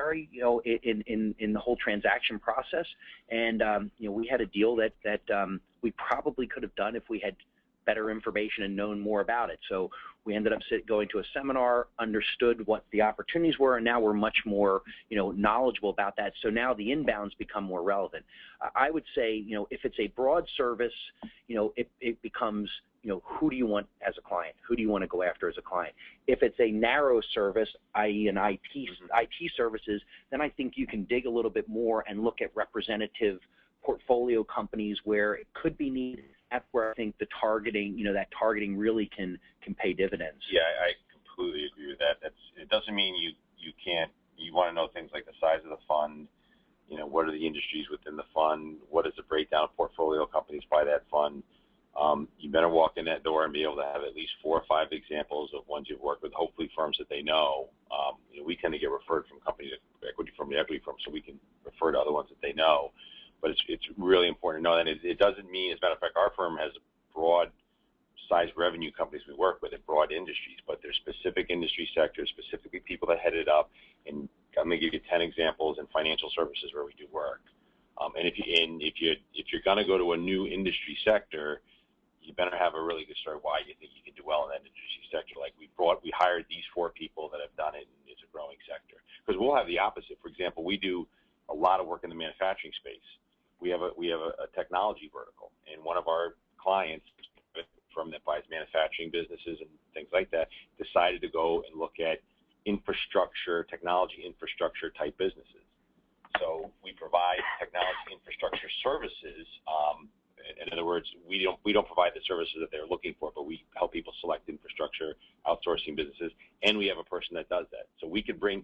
necessary, in the whole transaction process. And we had a deal that we probably could have done if we had better information and known more about it. So we ended up going to a seminar, understood what the opportunities were, and now we're much more, knowledgeable about that. So now the inbounds become more relevant. I would say, if it's a broad service, it becomes, who do you want as a client? Who do you want to go after as a client? If it's a narrow service, i.e. an IT services, then I think you can dig a little bit more and look at representative portfolio companies where it could be needed. That's where I think the targeting, that targeting really can pay dividends. Yeah, I completely agree with that. It doesn't mean you want to know things like the size of the fund, what are the industries within the fund, what is the breakdown of portfolio companies by that fund. You better walk in that door and be able to have at least 4 or 5 examples of ones you've worked with, hopefully firms that they know. We tend to get referred from companies, equity firm to equity firm, so we can refer to other ones that they know. But it's really important to know that it doesn't mean, as a matter of fact, our firm has broad size revenue companies we work with in broad industries, but there's specific industry sectors, specifically people that head it up. And I'm going to give you 10 examples in financial services where we do work. And if you're going to go to a new industry sector, you better have a really good story why you think you can do well in that industry sector. Like we hired these 4 people that have done it, and it's a growing sector. Because we'll have the opposite. For example, we do a lot of work in the manufacturing space. We have a technology vertical, and one of our clients, a firm that buys manufacturing businesses and things like that, decided to go and look at technology infrastructure type businesses. So we provide technology infrastructure services. In other words, we don't provide the services that they're looking for, but we help people select infrastructure outsourcing businesses, and we have a person that does that. So we could bring to